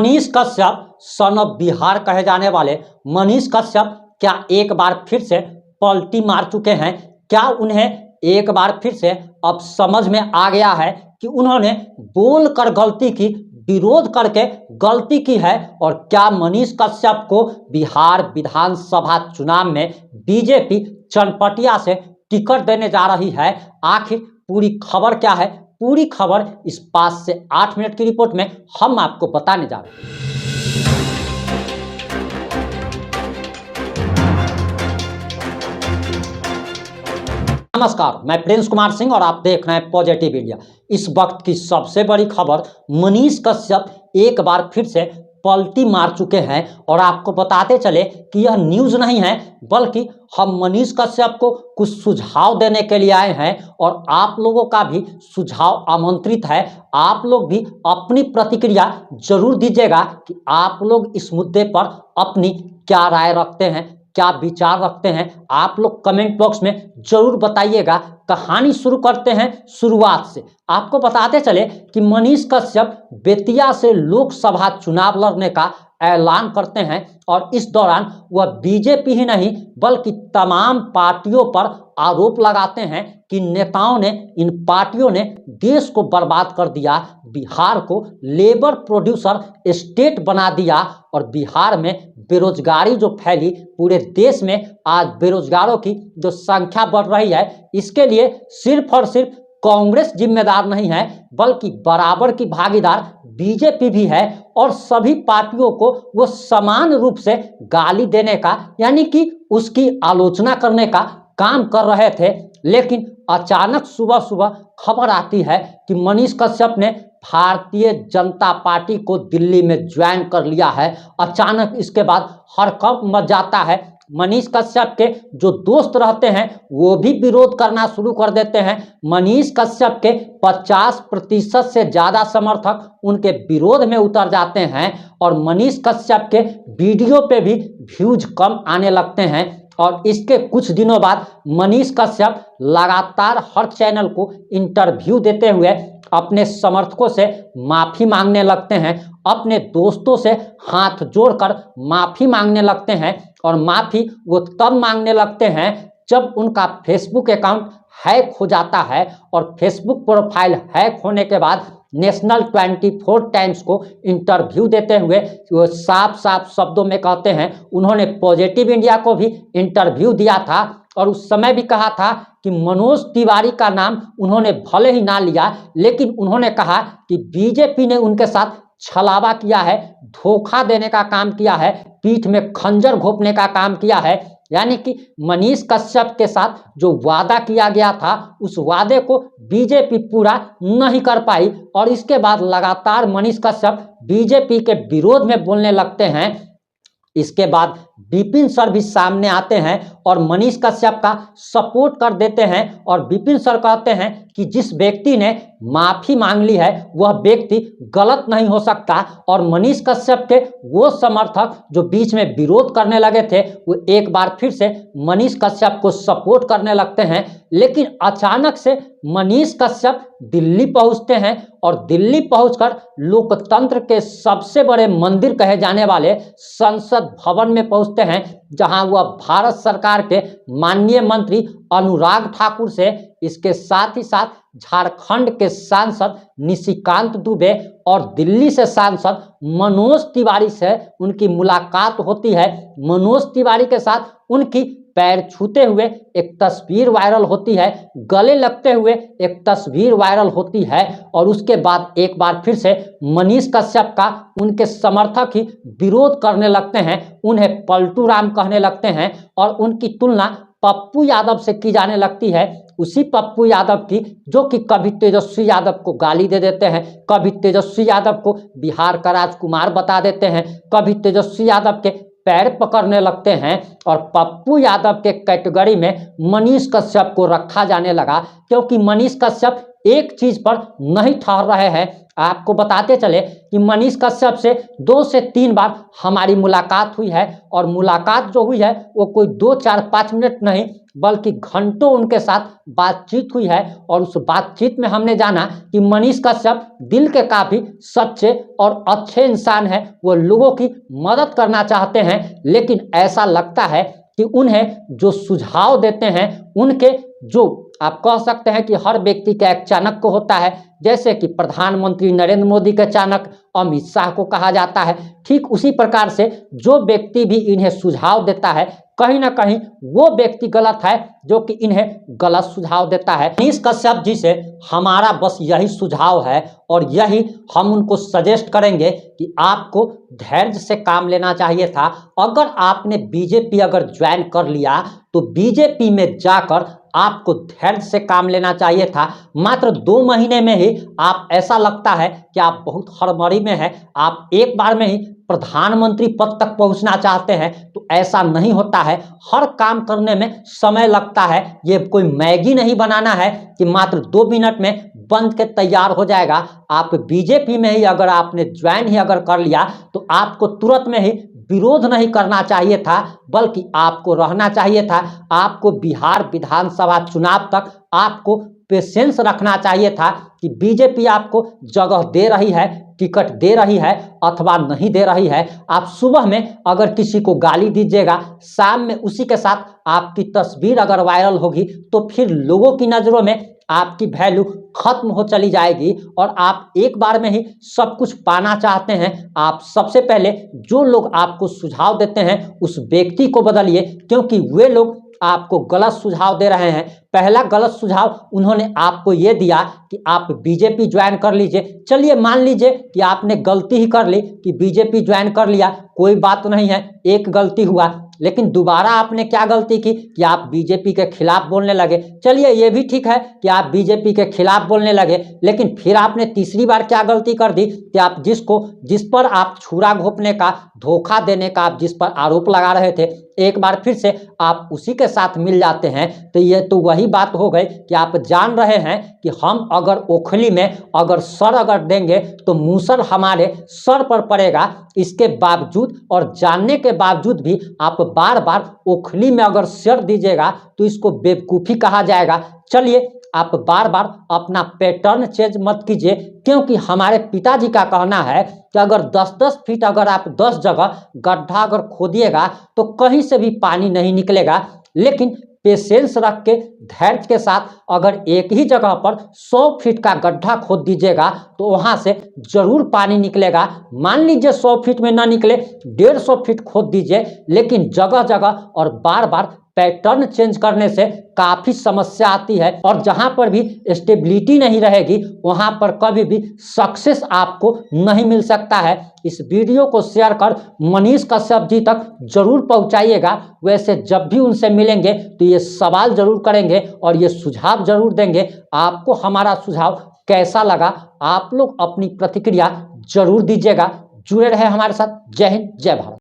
Manish Kashyap son of Bihar कहे जाने वाले मनीष कश्यप क्या एक बार फिर से पलटी मार चुके हैं? क्या उन्हें एक बार फिर से अब समझ में आ गया है कि उन्होंने बोलकर गलती की, विरोध करके गलती की है? और क्या मनीष कश्यप को बिहार विधानसभा चुनाव में बीजेपी चनपटिया से टिकट देने जा रही है? आखिर पूरी खबर क्या है? पूरी खबर इस 5 से 8 मिनट की रिपोर्ट में हम आपको बताने जा रहे हैं। नमस्कार, मैं प्रिंस कुमार सिंह और आप देख रहे हैं पॉजिटिव इंडिया। इस वक्त की सबसे बड़ी खबर, मनीष कश्यप एक बार फिर से पलटी मार चुके हैं। और आपको बताते चले कि यह न्यूज़ नहीं है, बल्कि हम मनीष कश्यप को कुछ सुझाव देने के लिए आए हैं और आप लोगों का भी सुझाव आमंत्रित है। आप लोग भी अपनी प्रतिक्रिया जरूर दीजिएगा कि आप लोग इस मुद्दे पर अपनी क्या राय रखते हैं, क्या विचार रखते हैं। आप लोग कमेंट बॉक्स में जरूर बताइएगा। कहानी शुरू करते हैं शुरुआत से। आपको बताते चले कि मनीष कश्यप बेतिया से लोकसभा चुनाव लड़ने का ऐलान करते हैं और इस दौरान वह बीजेपी ही नहीं बल्कि तमाम पार्टियों पर आरोप लगाते हैं कि नेताओं ने, इन पार्टियों ने देश को बर्बाद कर दिया, बिहार को लेबर प्रोड्यूसर स्टेट बना दिया और बिहार में बेरोजगारी जो फैली, पूरे देश में आज बेरोजगारों की जो संख्या बढ़ रही है, इसके लिए सिर्फ और सिर्फ कांग्रेस जिम्मेदार नहीं है बल्कि बराबर की भागीदार बीजेपी भी है। और सभी पार्टियों को वो समान रूप से गाली देने का, यानी कि उसकी आलोचना करने का काम कर रहे थे। लेकिन अचानक सुबह सुबह खबर आती है कि मनीष कश्यप ने भारतीय जनता पार्टी को दिल्ली में ज्वाइन कर लिया है। अचानक इसके बाद हड़कंप मच जाता है। मनीष कश्यप के जो दोस्त रहते हैं वो भी विरोध करना शुरू कर देते हैं। मनीष कश्यप के 50% से ज़्यादा समर्थक उनके विरोध में उतर जाते हैं और मनीष कश्यप के वीडियो पे भी व्यूज कम आने लगते हैं। और इसके कुछ दिनों बाद मनीष कश्यप लगातार हर चैनल को इंटरव्यू देते हुए अपने समर्थकों से माफ़ी मांगने लगते हैं, अपने दोस्तों से हाथ जोड़कर माफ़ी मांगने लगते हैं। और माफ़ी वो तब मांगने लगते हैं जब उनका फेसबुक अकाउंट हैक हो जाता है। और फेसबुक प्रोफाइल हैक होने के बाद नेशनल 24 टाइम्स को इंटरव्यू देते हुए वो साफ साफ शब्दों में कहते हैं, उन्होंने पॉजिटिव इंडिया को भी इंटरव्यू दिया था और उस समय भी कहा था कि मनोज तिवारी का नाम उन्होंने भले ही ना लिया, लेकिन उन्होंने कहा कि बीजेपी ने उनके साथ छलावा किया है, धोखा देने का काम किया है, पीठ में खंजर घोंपने का काम किया है। यानी कि मनीष कश्यप के साथ जो वादा किया गया था उस वादे को बीजेपी पूरा नहीं कर पाई। और इसके बाद लगातार मनीष कश्यप बीजेपी के विरोध में बोलने लगते हैं। इसके बाद विपिन सर भी सामने आते हैं और मनीष कश्यप का सपोर्ट कर देते हैं और विपिन सर कहते हैं कि जिस व्यक्ति ने माफ़ी मांग ली है वह व्यक्ति गलत नहीं हो सकता। और मनीष कश्यप के वो समर्थक जो बीच में विरोध करने लगे थे वो एक बार फिर से मनीष कश्यप को सपोर्ट करने लगते हैं। लेकिन अचानक से मनीष कश्यप दिल्ली पहुंचते हैं और दिल्ली पहुंचकर लोकतंत्र के सबसे बड़े मंदिर कहे जाने वाले संसद भवन में पहुंचते हैं, जहां वह भारत सरकार के माननीय मंत्री अनुराग ठाकुर से, इसके साथ ही साथ झारखंड के सांसद निशिकांत दुबे और दिल्ली से सांसद मनोज तिवारी से उनकी मुलाकात होती है। मनोज तिवारी के साथ उनकी पैर छूते हुए एक तस्वीर वायरल होती है, गले लगते हुए एक तस्वीर वायरल होती है। और उसके बाद एक बार फिर से मनीष कश्यप का उनके समर्थक ही विरोध करने लगते हैं, उन्हें पलटू राम कहने लगते हैं और उनकी तुलना पप्पू यादव से की जाने लगती है। उसी पप्पू यादव की जो कि कभी तेजस्वी यादव को गाली दे देते हैं, कभी तेजस्वी यादव को बिहार का राजकुमार बता देते हैं, कभी तेजस्वी यादव के पैर पकड़ने लगते हैं। और पप्पू यादव के कैटेगरी में मनीष कश्यप को रखा जाने लगा, क्योंकि मनीष कश्यप एक चीज पर नहीं ठहर रहे हैं। आपको बताते चले कि मनीष कश्यप से 2 से 3 बार हमारी मुलाकात हुई है और मुलाकात जो हुई है वो कोई 2, 4, 5 मिनट नहीं बल्कि घंटों उनके साथ बातचीत हुई है। और उस बातचीत में हमने जाना कि मनीष कश्यप दिल के काफी सच्चे और अच्छे इंसान हैं। वो लोगों की मदद करना चाहते हैं, लेकिन ऐसा लगता है कि उन्हें जो सुझाव देते हैं उनके जो आप कह सकते हैं कि हर व्यक्ति का एक चाणक्य होता है, जैसे कि प्रधानमंत्री नरेंद्र मोदी के चाणक्य अमित शाह को कहा जाता है। ठीक उसी प्रकार से जो व्यक्ति भी इन्हें सुझाव देता है कहीं ना कहीं वो व्यक्ति गलत है जो कि इन्हें गलत सुझाव देता है। मनीष कश्यप जी से हमारा बस यही सुझाव है और यही हम उनको सजेस्ट करेंगे कि आपको धैर्य से काम लेना चाहिए था। अगर आपने बीजेपी अगर ज्वाइन कर लिया तो बीजेपी में जाकर आपको धैर्य से काम लेना चाहिए था। मात्र 2 महीने में ही आप ऐसा लगता है कि आप बहुत हड़बड़ी में हैं, आप एक बार में ही प्रधानमंत्री पद तक पहुंचना चाहते हैं, तो ऐसा नहीं होता है। हर काम करने में समय लगता है। ये कोई मैगी नहीं बनाना है कि मात्र 2 मिनट में बन के तैयार हो जाएगा। आप बीजेपी में ही अगर आपने ज्वाइन ही अगर कर लिया तो आपको तुरंत में ही विरोध नहीं करना चाहिए था, बल्कि आपको रहना चाहिए था। आपको बिहार विधानसभा चुनाव तक आपको पेशेंस रखना चाहिए था कि बीजेपी आपको जगह दे रही है, टिकट दे रही है अथवा नहीं दे रही है। आप सुबह में अगर किसी को गाली दीजिएगा, शाम में उसी के साथ आपकी तस्वीर अगर वायरल होगी तो फिर लोगों की नज़रों में आपकी वैल्यू खत्म हो चली जाएगी और आप एक बार में ही सब कुछ पाना चाहते हैं। आप सबसे पहले जो लोग आपको सुझाव देते हैं उस व्यक्ति को बदलिए, क्योंकि वे लोग आपको गलत सुझाव दे रहे हैं। पहला गलत सुझाव उन्होंने आपको ये दिया कि आप बीजेपी ज्वाइन कर लीजिए। चलिए मान लीजिए कि आपने गलती ही कर ली कि बीजेपी ज्वाइन कर लिया, कोई बात नहीं है, एक गलती हुआ। लेकिन दोबारा आपने क्या गलती की कि आप बीजेपी के खिलाफ बोलने लगे। चलिए ये भी ठीक है कि आप बीजेपी के खिलाफ बोलने लगे, लेकिन फिर आपने तीसरी बार क्या गलती कर दी कि आप जिस पर आप छुरा घोंपने का, धोखा देने का आप जिस पर आरोप लगा रहे थे, एक बार फिर से आप उसी के साथ मिल जाते हैं। तो ये तो वही बात हो गई कि आप जान रहे हैं कि हम अगर ओखली में अगर सर अगर देंगे तो मूसर हमारे सर पर पड़ेगा। इसके बावजूद और जानने के बावजूद भी आप बार बार ओखली में अगर सर दीजिएगा तो इसको बेवकूफ़ी कहा जाएगा। चलिए आप बार बार अपना पैटर्न चेंज मत कीजिए, क्योंकि हमारे पिताजी का कहना है कि अगर 10-10 फीट अगर आप 10 जगह गड्ढा अगर खोदिएगा तो कहीं से भी पानी नहीं निकलेगा। लेकिन पेशेंस रख के धैर्य के साथ अगर एक ही जगह पर 100 फीट का गड्ढा खोद दीजिएगा तो वहां से जरूर पानी निकलेगा। मान लीजिए 100 फीट में ना निकले, 150 फीट खोद दीजिए, लेकिन जगह जगह और बार बार पैटर्न चेंज करने से काफ़ी समस्या आती है। और जहां पर भी स्टेबिलिटी नहीं रहेगी वहां पर कभी भी सक्सेस आपको नहीं मिल सकता है। इस वीडियो को शेयर कर मनीष कश्यप जी तक जरूर पहुंचाइएगा। वैसे जब भी उनसे मिलेंगे तो ये सवाल जरूर करेंगे और ये सुझाव जरूर देंगे। आपको हमारा सुझाव कैसा लगा, आप लोग अपनी प्रतिक्रिया जरूर दीजिएगा। जुड़े रहे हमारे साथ। जय हिंद, जय भारत।